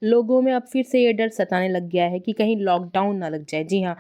लोगों में अब फिर से ये डर सताने लग गया है कि कहीं लॉकडाउन ना लग जाए। जी हाँ,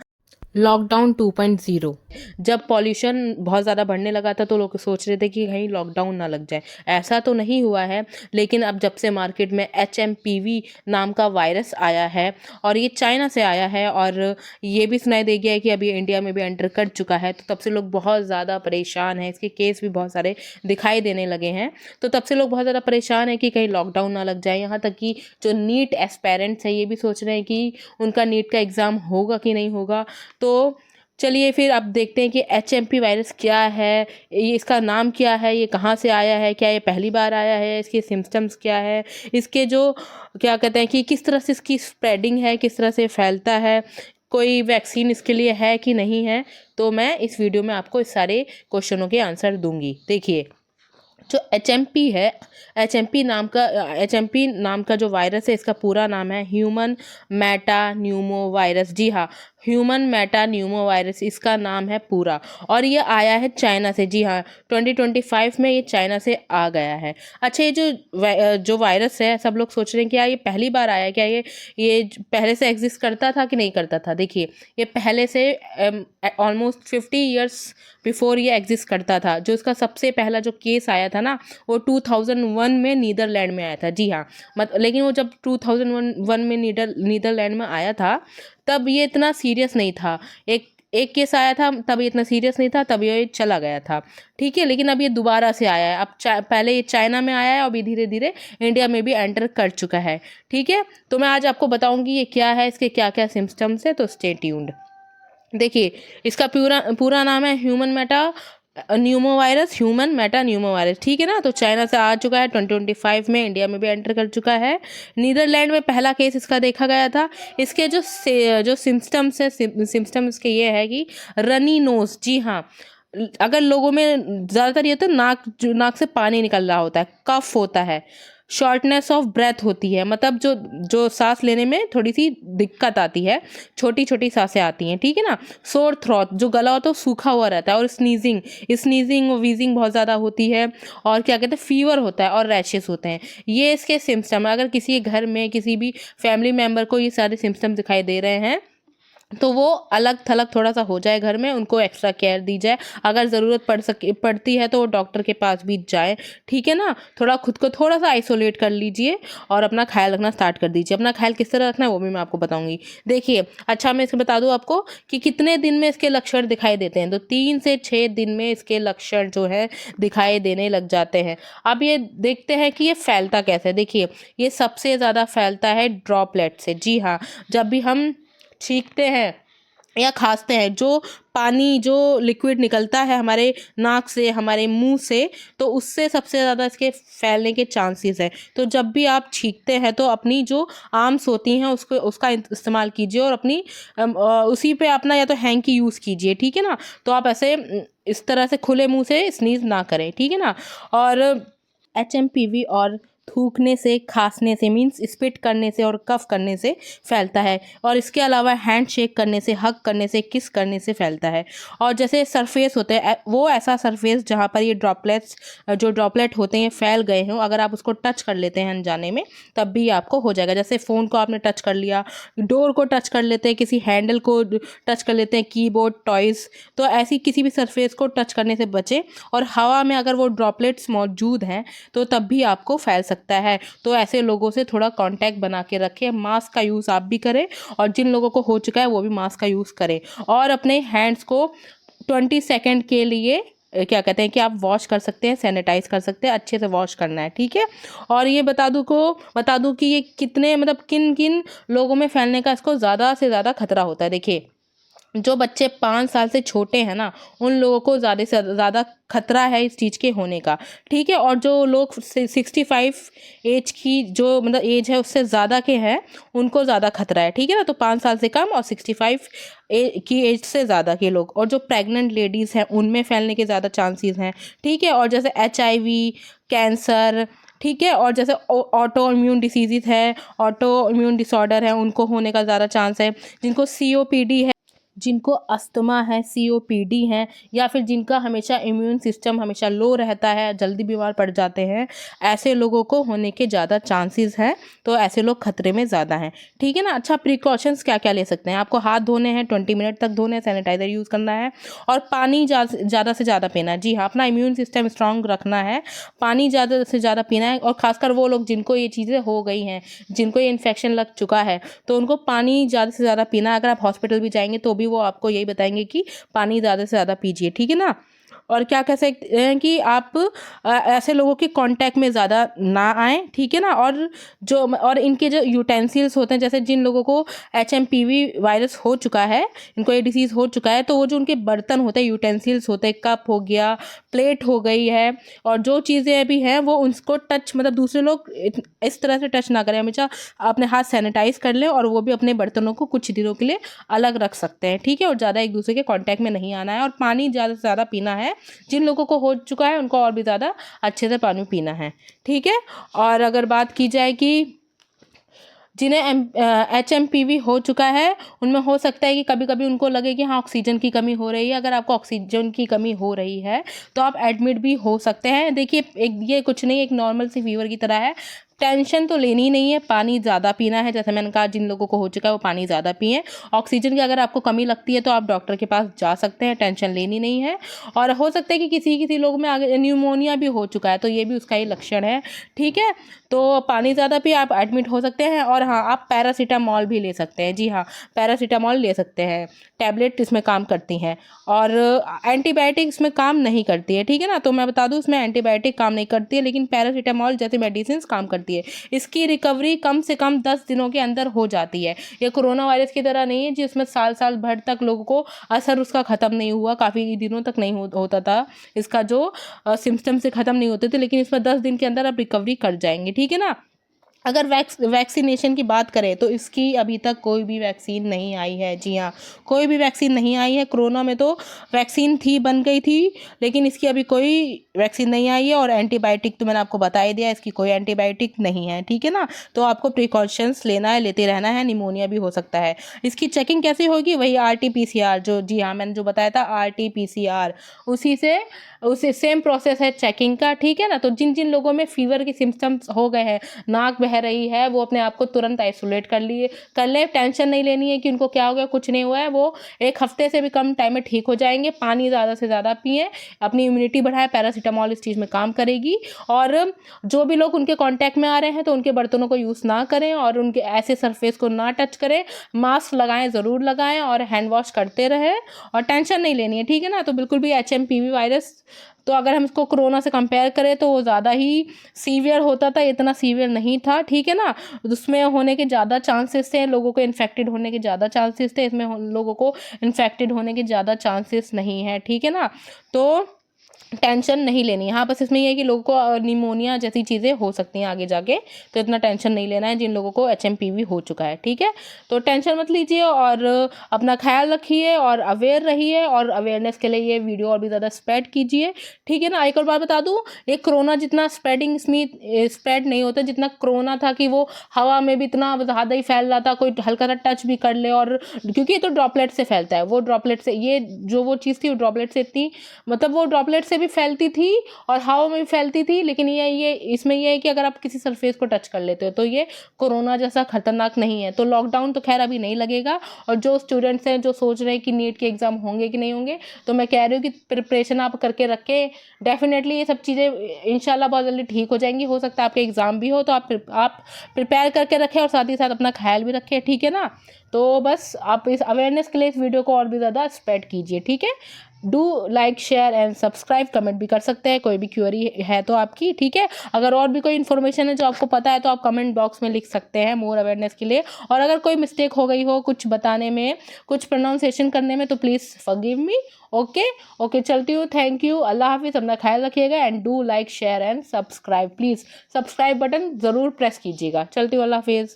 लॉकडाउन 2.0। जब पॉल्यूशन बहुत ज़्यादा बढ़ने लगा था तो लोग सोच रहे थे कि कहीं लॉकडाउन ना लग जाए। ऐसा तो नहीं हुआ है, लेकिन अब जब से मार्केट में HMPV नाम का वायरस आया है और ये चाइना से आया है और ये भी सुनाई दे गया है कि अभी इंडिया में भी एंटर कर चुका है, तो तब से लोग बहुत ज़्यादा परेशान हैं। इसके केस भी बहुत सारे दिखाई देने लगे हैं, तो तब से लोग बहुत ज़्यादा परेशान हैं कि कहीं लॉकडाउन ना लग जाए। यहाँ तक कि जो नीट एस्पायरेंट्स हैं ये भी सोच रहे हैं कि उनका नीट का एग्ज़ाम होगा कि नहीं होगा। तो चलिए फिर अब देखते हैं कि HMP वायरस क्या है, ये इसका नाम क्या है, ये कहाँ से आया है, क्या ये पहली बार आया है, इसके सिम्टम्स क्या है, इसके जो क्या कहते हैं कि किस तरह से इसकी स्प्रेडिंग है, किस तरह से फैलता है, कोई वैक्सीन इसके लिए है कि नहीं है। तो मैं इस वीडियो में आपको इस सारे क्वेश्चनों के आंसर दूंगी। देखिए, जो HMP है, HMP नाम का जो वायरस है, इसका पूरा नाम है ह्यूमन मेटा न्यूमो वायरस। जी हाँ, ह्यूमन मेटा न्यूमो वायरस इसका नाम है पूरा, और ये आया है चाइना से। जी हाँ, 2025 में ये चाइना से आ गया है। अच्छा, ये जो वायरस है, सब लोग सोच रहे हैं कि यार ये पहली बार आया है क्या, ये पहले से एग्जिस्ट करता था कि नहीं करता था। देखिए, ये पहले से ऑलमोस्ट 50 ईयर्स बिफोर ये एग्जिस्ट करता था। जो इसका सबसे पहला जो केस आया था ना, वो 2001 में नीदरलैंड में आया था। जी हाँ, लेकिन वो जब 2001 में नीदरलैंड में आया था, तब ये इतना सीरियस नहीं था। एक एक केस आया था, तब ये इतना सीरियस नहीं था, तब ये चला गया था। ठीक है, लेकिन अब ये दोबारा से आया है। अब पहले ये चाइना में आया है, अभी धीरे धीरे इंडिया में भी एंटर कर चुका है। ठीक है, तो मैं आज आपको बताऊंगी ये क्या है, इसके क्या क्या सिम्टम्स है, तो स्टे ट्यून्ड। देखिए, इसका पूरा पूरा नाम है human Meta Numa virus, human Meta Numa virus. ठीक है ना, तो चाइना से आ चुका है 2025 में, इंडिया में भी एंटर कर चुका है। नीदरलैंड में पहला केस इसका देखा गया था। इसके जो सिम्टम्स है, सिम्टम्स इसके ये है कि रनी नोज। जी हाँ, अगर लोगों में ज़्यादातर ये तो नाक से पानी निकल रहा होता है, कफ होता है, शॉर्टनेस ऑफ ब्रेथ होती है, मतलब जो जो सांस लेने में थोड़ी सी दिक्कत आती है, छोटी छोटी सांसें आती हैं। ठीक है ना, सोर थ्रोट, जो गला होता है वो सूखा हुआ रहता है, और स्नीजिंग वीजिंग बहुत ज़्यादा होती है, और क्या कहते हैं फीवर होता है, और रैशेस होते हैं। ये इसके सिम्टम। अगर किसी के घर में किसी भी फैमिली मेम्बर को ये सारे सिम्टम दिखाई दे रहे हैं, तो वो अलग थलग थोड़ा सा हो जाए घर में, उनको एक्स्ट्रा केयर दी जाए। अगर ज़रूरत पड़ती है तो वो डॉक्टर के पास भी जाए। ठीक है ना, थोड़ा खुद को थोड़ा सा आइसोलेट कर लीजिए और अपना ख्याल रखना स्टार्ट कर दीजिए। अपना ख्याल किस तरह रखना है वो भी मैं आपको बताऊंगी। देखिए, अच्छा मैं इसमें बता दूं आपको कि कितने दिन में इसके लक्षण दिखाई देते हैं। तो 3 से 6 दिन में इसके लक्षण जो है दिखाई देने लग जाते हैं। अब ये देखते हैं कि ये फैलता कैसे है। देखिए, ये सबसे ज़्यादा फैलता है ड्रॉपलेट से। जी हाँ, जब भी हम छींकते हैं या खांसते हैं, जो पानी जो लिक्विड निकलता है हमारे नाक से, हमारे मुंह से, तो उससे सबसे ज़्यादा इसके फैलने के चांसेस हैं। तो जब भी आप छींकते हैं तो अपनी जो आर्म्स होती हैं उसका इस्तेमाल कीजिए, और अपनी उसी पे अपना या तो हैंग की यूज़ कीजिए। ठीक है ना, तो आप ऐसे इस तरह से खुले मुंह से स्नीज ना करें। ठीक है ना, और HMPV और थूकने से, खांसने से, मीन्स स्पिट करने से और कफ करने से फैलता है। और इसके अलावा हैंड शेक करने से, हग करने से, किस करने से फैलता है। और जैसे सरफेस होते हैं, वो ऐसा सरफेस जहाँ पर ये ड्रॉपलेट होते हैं फैल गए हों, अगर आप उसको टच कर लेते हैं अनजाने में, तब भी आपको हो जाएगा। जैसे फ़ोन को आपने टच कर लिया, डोर को टच कर लेते हैं, किसी हैंडल को टच कर लेते हैं, कीबोर्ड, टॉयज़, तो ऐसी किसी भी सरफेस को टच करने से बचें। और हवा में अगर वो ड्रॉपलेट्स मौजूद हैं तो तब भी आपको फैल सकता है। तो ऐसे लोगों से थोड़ा कांटेक्ट बना के रखें। मास्क का यूज़ आप भी करें, और जिन लोगों को हो चुका है वो भी मास्क का यूज़ करें। और अपने हैंड्स को 20 सेकेंड के लिए क्या कहते हैं कि आप वॉश कर सकते हैं, सैनिटाइज कर सकते हैं, अच्छे से वॉश करना है। ठीक है, और ये बता दूं कि ये कितने मतलब किन किन लोगों में फैलने का इसको ज़्यादा से ज़्यादा खतरा होता है। देखिए, जो बच्चे 5 साल से छोटे हैं ना, उन लोगों को ज़्यादा से ज़्यादा खतरा है इस चीज़ के होने का। ठीक है, और जो लोग 65 एज की जो मतलब एज है उससे ज़्यादा के हैं, उनको ज़्यादा खतरा है। ठीक है ना, तो 5 साल से कम और 65 की एज से ज़्यादा के लोग, और जो प्रेग्नेंट लेडीज़ हैं उनमें फैलने के ज़्यादा चांसेस हैं। ठीक है, और जैसे HIV, कैंसर, ठीक है, और जैसे ऑटो इम्यून डिसीज़ है, ऑटो इम्यून डिसऑर्डर है, उनको होने का ज़्यादा चांस है। जिनको COPD है, जिनको अस्थमा है, COPD है, या फिर जिनका हमेशा इम्यून सिस्टम हमेशा लो रहता है, जल्दी बीमार पड़ जाते हैं, ऐसे लोगों को होने के ज़्यादा चांसेस है। तो ऐसे लोग खतरे में ज़्यादा हैं, ठीक है ना। अच्छा, प्रिकॉशंस क्या क्या ले सकते हैं? आपको हाथ धोने हैं, 20 मिनट तक धोने हैं, सैनिटाइजर यूज़ करना है और पानी ज़्यादा से ज़्यादा पीना है। जी हाँ, अपना इम्यून सिस्टम स्ट्रांग रखना है, पानी ज़्यादा से ज़्यादा पीना है। और खासकर वो लोग जिनको ये चीज़ें हो गई हैं, जिनको ये इन्फेक्शन लग चुका है, तो उनको पानी ज़्यादा से ज़्यादा पीना है। अगर आप हॉस्पिटल भी जाएंगे तो भी वो आपको यही बताएंगे कि पानी ज़्यादा से ज़्यादा पीजिए, ठीक है ना। और क्या कह सकते हैं कि आप ऐसे लोगों के कांटेक्ट में ज़्यादा ना आएँ, ठीक है ना। और इनके जो यूटेंसिल्स होते हैं, जैसे जिन लोगों को HMPV वायरस हो चुका है, इनको ये डिसीज़ हो चुका है, तो वो जो उनके बर्तन होते हैं, यूटेंसिल्स होते हैं, कप हो गया, प्लेट हो गई है, और जो चीज़ें अभी हैं वो उनको टच, मतलब दूसरे लोग इस तरह से टच ना करें। हमेशा अपने हाथ सैनिटाइज कर लें, और वो भी अपने बर्तनों को कुछ दिनों के लिए अलग रख सकते हैं, ठीक है। और ज़्यादा एक दूसरे के कांटेक्ट में नहीं आना है, और पानी ज़्यादा से ज़्यादा पीना है। जिन लोगों को हो चुका है उनको और भी ज़्यादा अच्छे से पानी पीना है, ठीक है। और अगर बात की जाए कि जिन्हें HMPV हो चुका है, उनमें हो सकता है कि कभी कभी उनको लगे कि हाँ ऑक्सीजन की कमी हो रही है। अगर आपको ऑक्सीजन की कमी हो रही है तो आप एडमिट भी हो सकते हैं। देखिए, ये कुछ नहीं, एक नॉर्मल सी फीवर की तरह है। टेंशन तो लेनी ही नहीं है, पानी ज़्यादा पीना है। जैसे मैंने कहा, जिन लोगों को हो चुका है वो पानी ज़्यादा पिएं। ऑक्सीजन की अगर आपको कमी लगती है तो आप डॉक्टर के पास जा सकते हैं, टेंशन लेनी नहीं है। और हो सकता है कि किसी किसी लोगों में आगे न्यूमोनिया भी हो चुका है, तो ये भी उसका ही लक्षण है, ठीक है। तो पानी ज़्यादा पिए, आप एडमिट हो सकते हैं। और हाँ, आप पैरासीटामॉल भी ले सकते हैं। जी हाँ, पैरासीटामॉल ले सकते हैं, टैबलेट इसमें काम करती हैं। और एंटीबायोटिक इसमें काम नहीं करती है, ठीक है ना। तो मैं बता दूं, इसमें एंटीबायोटिक काम नहीं करती है, लेकिन पैरासीटामॉल जैसी मेडिसिन काम करती है। इसकी रिकवरी कम से कम 10 दिनों के अंदर हो जाती है। ये कोरोना वायरस की तरह नहीं है जिसमें साल साल भर तक लोगों को असर उसका ख़त्म नहीं हुआ, काफ़ी दिनों तक नहीं होता था, इसका जो सिम्टम से ख़त्म नहीं होते थे। लेकिन इसमें 10 दिन के अंदर आप रिकवरी कर जाएंगे, ठीक है ना। अगर वैक्सीनेशन की बात करें तो इसकी अभी तक कोई भी वैक्सीन नहीं आई है। जी हाँ, कोई भी वैक्सीन नहीं आई है। कोरोना में तो वैक्सीन थी, बन गई थी, लेकिन इसकी अभी कोई वैक्सीन नहीं आई है। और एंटीबायोटिक तो मैंने आपको बता ही दिया, इसकी कोई एंटीबायोटिक नहीं है, ठीक है ना। तो आपको प्रिकॉशंस लेना है, लेते रहना है। निमोनिया भी हो सकता है। इसकी चेकिंग कैसे होगी? वही RT-PCR, जो, जी हाँ, मैंने जो बताया था RT-PCR, उसी सेम प्रोसेस है चेकिंग का, ठीक है ना। तो जिन जिन लोगों में फीवर के सिम्टम्स हो गए हैं, नाक बह रही है, वो अपने आप को तुरंत आइसोलेट कर ले। टेंशन नहीं लेनी है कि उनको क्या हो गया, कुछ नहीं हुआ है। वो 1 हफ्ते से भी कम टाइम में ठीक हो जाएंगे। पानी ज़्यादा से ज़्यादा पिए, अपनी इम्यूनिटी बढ़ाए। पैरासीटामॉल इस चीज़ में काम करेगी। और जो भी लोग उनके कांटेक्ट में आ रहे हैं तो उनके बर्तनों को यूज़ ना करें, और उनके ऐसे सरफेस को ना टच करें। मास्क लगाएं, ज़रूर लगाएं, और हैंड वॉश करते रहें। और टेंशन नहीं लेनी है, ठीक है ना। तो बिल्कुल भी HMPV वायरस, तो अगर हम इसको कोरोना से कंपेयर करें तो वो ज़्यादा ही सीवियर होता था, इतना सीवियर नहीं था, ठीक है ना। उसमें होने के ज़्यादा चांसेस थे, लोगों को इन्फेक्टेड होने के ज़्यादा चांसेस थे। इसमें लोगों को इन्फेक्टेड होने के ज़्यादा चांसेस नहीं है, ठीक है ना। तो टेंशन नहीं लेनी है। हाँ, बस इसमें ये है कि लोगों को निमोनिया जैसी चीज़ें हो सकती हैं आगे जाके, तो इतना टेंशन नहीं लेना है जिन लोगों को HMPV हो चुका है, ठीक है। तो टेंशन मत लीजिए, और अपना ख्याल रखिए, और अवेयर रहिए। और अवेयरनेस के लिए ये वीडियो और भी ज़्यादा स्प्रेड कीजिए, ठीक है ना। एक और बात बता दूँ, ये कोरोना जितना स्प्रेड नहीं होता जितना कोरोना था, कि वो हवा में भी इतना ज़्यादा ही फैल रहा था, कोई हल्का सा टच भी कर ले। और क्योंकि ये तो ड्रॉपलेट से फैलता है, वो ड्रॉपलेट से, ये जो वो चीज़ थी वो ड्रॉपलेट से इतनी, मतलब वो ड्रॉपलेट से भी फैलती थी और हवा में भी फैलती थी। लेकिन ये इसमें ये है कि अगर आप किसी सरफेस को टच कर लेते हो तो ये कोरोना जैसा खतरनाक नहीं है। तो लॉकडाउन तो खैर अभी नहीं लगेगा। और जो स्टूडेंट्स हैं जो सोच रहे हैं कि नीट के एग्ज़ाम होंगे कि नहीं होंगे, तो मैं कह रही हूँ कि प्रिपरेशन आप करके रखें। डेफिनेटली ये सब चीज़ें इंशाल्लाह बहुत जल्दी ठीक हो जाएंगी। हो सकता है आपके एग्ज़ाम भी हो, तो आप प्रिपेयर करके रखें, और साथ ही साथ अपना ख्याल भी रखें, ठीक है ना। तो बस आप इस अवेयरनेस के लिए इस वीडियो को और भी ज़्यादा स्प्रेड कीजिए, ठीक है। Do like, share and subscribe. Comment भी कर सकते हैं, कोई भी क्वेरी है तो आपकी, ठीक है। अगर और भी कोई इन्फॉर्मेशन है जो आपको पता है तो आप कमेंट बॉक्स में लिख सकते हैं, मोर अवेयरनेस के लिए। और अगर कोई मिस्टेक हो गई हो कुछ बताने में, कुछ प्रोनाउंसिएशन करने में, तो प्लीज़ फॉरगिव मी। ओके, चलती हूँ। थैंक यू, अल्लाह हाफिज़, अपना ख्याल रखिएगा। And do like, share and subscribe. Please subscribe button ज़रूर प्रेस कीजिएगा। चलती हूँ, अल्लाह हाफिज़।